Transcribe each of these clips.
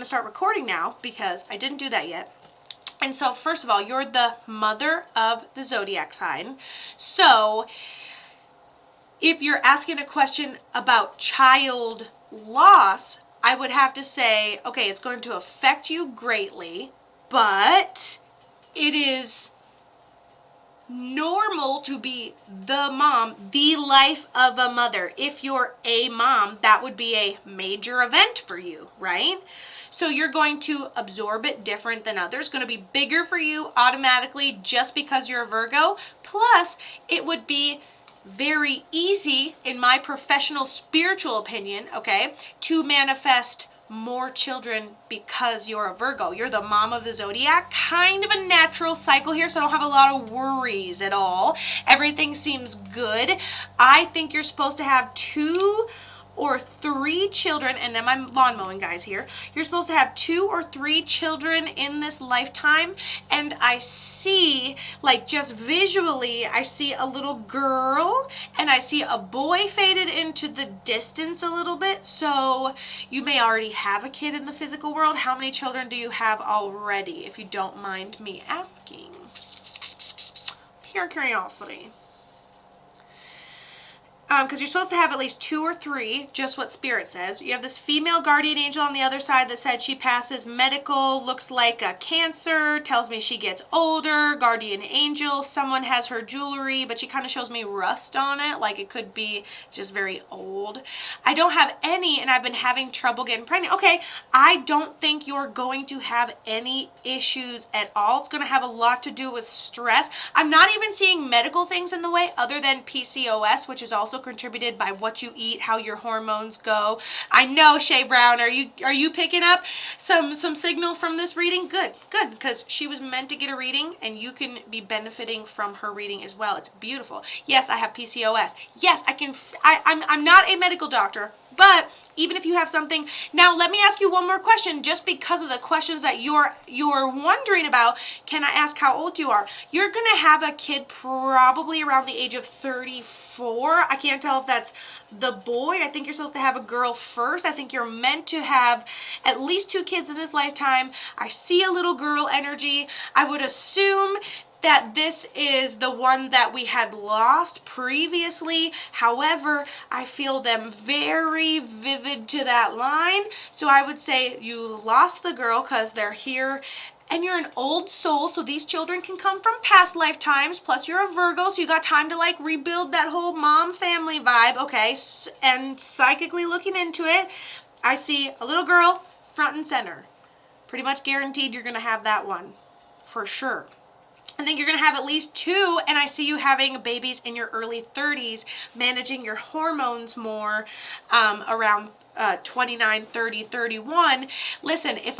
to start recording now because I didn't do that yet. And so first of all, you're the mother of the zodiac sign. So if you're asking a question about child loss, I would have to say, okay, it's going to affect you greatly, but it is normal to be the mom, the life of a mother. If you're a mom, that would be a major event for you, right? So you're going to absorb it different than others. It's going to be bigger for you automatically just because you're a Virgo. Plus, it would be very easy, in my professional spiritual opinion, okay, to manifest more children because you're a Virgo. You're the mom of the zodiac. Kind of a natural cycle here, so I don't have a lot of worries at all. Everything seems good. I think you're supposed to have 2 or 3 children, and then my lawn mowing guys here. You're supposed to have 2 or 3 children in this lifetime, and I see, like, just visually, I see a little girl and I see a boy faded into the distance a little bit. So you may already have a kid in the physical world. How many children do you have already, if you don't mind me asking? Pure curiosity. Because you're supposed to have at least 2 or 3, just what Spirit says. You have this female guardian angel on the other side that said she passes medical, looks like a Cancer, tells me she gets older, guardian angel. Someone has her jewelry, but she kind of shows me rust on it, like it could be just very old. I don't have any, and I've been having trouble getting pregnant. Okay, I don't think you're going to have any issues at all. It's going to have a lot to do with stress. I'm not even seeing medical things in the way other than PCOS, which is also contributed by what you eat, how your hormones go. I know, Shay Brown, are you picking up some signal from this reading? Good, because she was meant to get a reading, and you can be benefiting from her reading as well. It's beautiful. Yes, I have PCOS. Yes, I'm not a medical doctor, but even if you have something, now let me ask you one more question, just because of the questions that you're wondering about. Can I ask how old you are? You're gonna have a kid probably around the age of 34. I can't tell if that's the boy. I think you're supposed to have a girl first. I think you're meant to have at least 2 kids in this lifetime. I see a little girl energy. I would assume that this is the one that we had lost previously. However, I feel them very vivid to that line. So I would say you lost the girl because they're here, and you're an old soul, so these children can come from past lifetimes. Plus you're a Virgo, so you got time to like rebuild that whole mom family vibe. Okay, and psychically looking into it, I see a little girl front and center. Pretty much guaranteed you're gonna have that one for sure. I think you're going to have at least 2, and I see you having babies in your early 30s, managing your hormones more around 29, 30, 31. Listen, if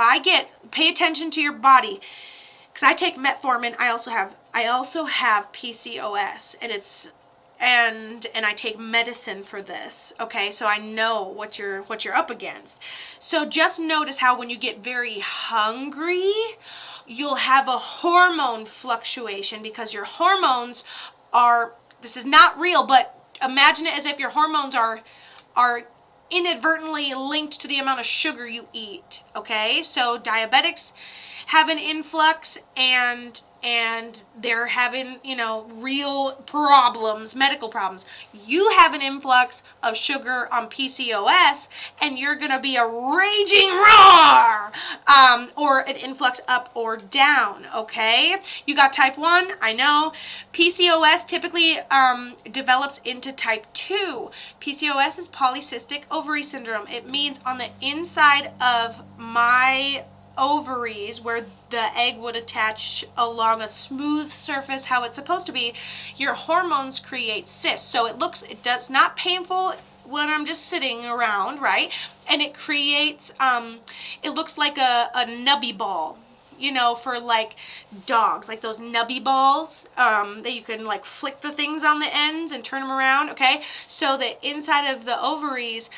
pay attention to your body, because I take metformin. I also have PCOS, and I take medicine for this. Okay, so I know what you're up against. So just notice how when you get very hungry, you'll have a hormone fluctuation, because your hormones are, this is not real, but imagine it as if your hormones are inadvertently linked to the amount of sugar you eat. Okay, so diabetics have an influx, and they're having, real problems, medical problems. You have an influx of sugar on PCOS, and you're going to be a raging roar, or an influx up or down, okay? You got type 1, I know. PCOS typically develops into type 2. PCOS is polycystic ovary syndrome. It means on the inside of my ovaries, where the egg would attach along a smooth surface how it's supposed to be, your hormones create cysts. So it does not painful when I'm just sitting around, right? And it creates, it looks like a nubby ball. you know, for like dogs, like those nubby balls that you can like flick the things on the ends and turn them around, okay? So the inside of the ovaries,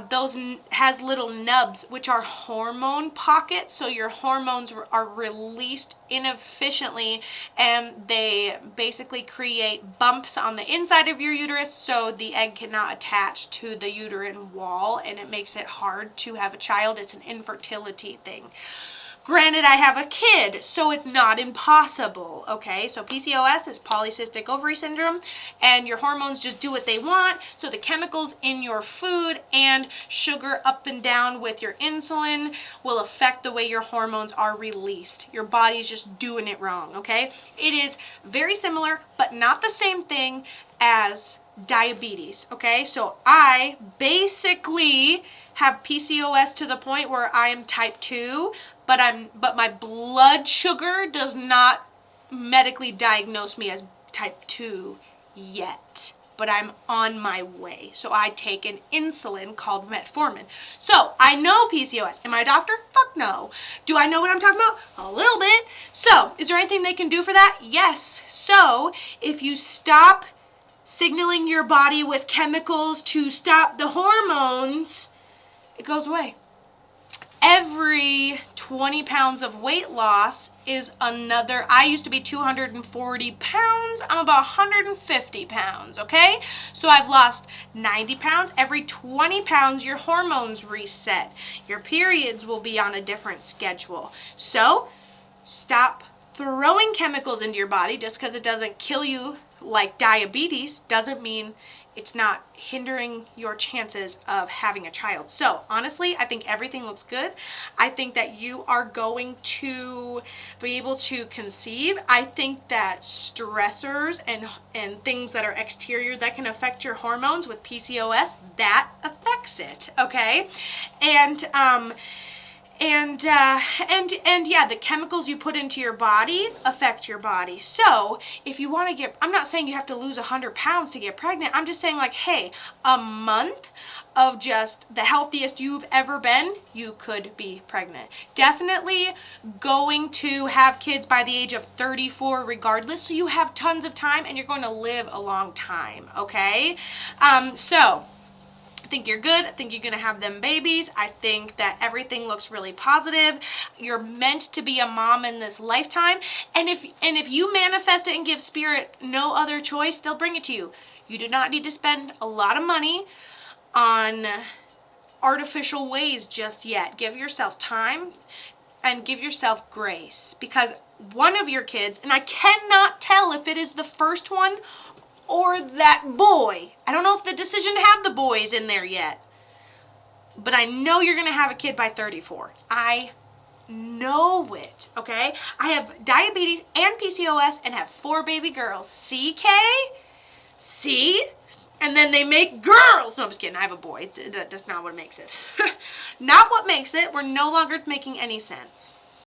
those has little nubs, which are hormone pockets, so your hormones are released inefficiently, and they basically create bumps on the inside of your uterus, so the egg cannot attach to the uterine wall, and it makes it hard to have a child. It's an infertility thing. Granted, I have a kid, so it's not impossible, okay? So PCOS is polycystic ovary syndrome, and your hormones just do what they want, so the chemicals in your food and sugar up and down with your insulin will affect the way your hormones are released. Your body's just doing it wrong, okay? It is very similar, but not the same thing as diabetes, okay? So I basically have PCOS to the point where I am type 2, but my blood sugar does not medically diagnose me as type 2 yet. But I'm on my way. So I take an insulin called metformin. So I know PCOS. Am I a doctor? Fuck no. Do I know what I'm talking about? A little bit. So is there anything they can do for that? Yes. So if you stop signaling your body with chemicals to stop the hormones, it goes away. Every 20 pounds of weight loss is another, I used to be 240 pounds, I'm about 150 pounds, okay? So I've lost 90 pounds. Every 20 pounds, your hormones reset. Your periods will be on a different schedule. So stop throwing chemicals into your body. Just because it doesn't kill you like diabetes doesn't mean it's not hindering your chances of having a child. So honestly, I think everything looks good. I think that you are going to be able to conceive. I think that stressors and things that are exterior that can affect your hormones with PCOS, that affects it, okay? And yeah, the chemicals you put into your body affect your body. So if you want to get, I'm not saying you have to lose 100 pounds to get pregnant. I'm just saying, like, hey, a month of just the healthiest you've ever been, you could be pregnant. Definitely going to have kids by the age of 34 regardless, so you have tons of time and you're going to live a long time, okay? So I think you're good. I think you're going to have them babies. I think that everything looks really positive. You're meant to be a mom in this lifetime. And if you manifest it and give spirit no other choice, they'll bring it to you. You do not need to spend a lot of money on artificial ways just yet. Give yourself time and give yourself grace, because one of your kids, and I cannot tell if it is the first one or that boy. I don't know if the decision to have the boys in there yet, but I know you're going to have a kid by 34. I know it, okay? I have diabetes and PCOS and have 4 baby girls. See, Kay? See? And then they make girls. No, I'm just kidding. I have a boy. That's not what makes it. Not what makes it. We're no longer making any sense.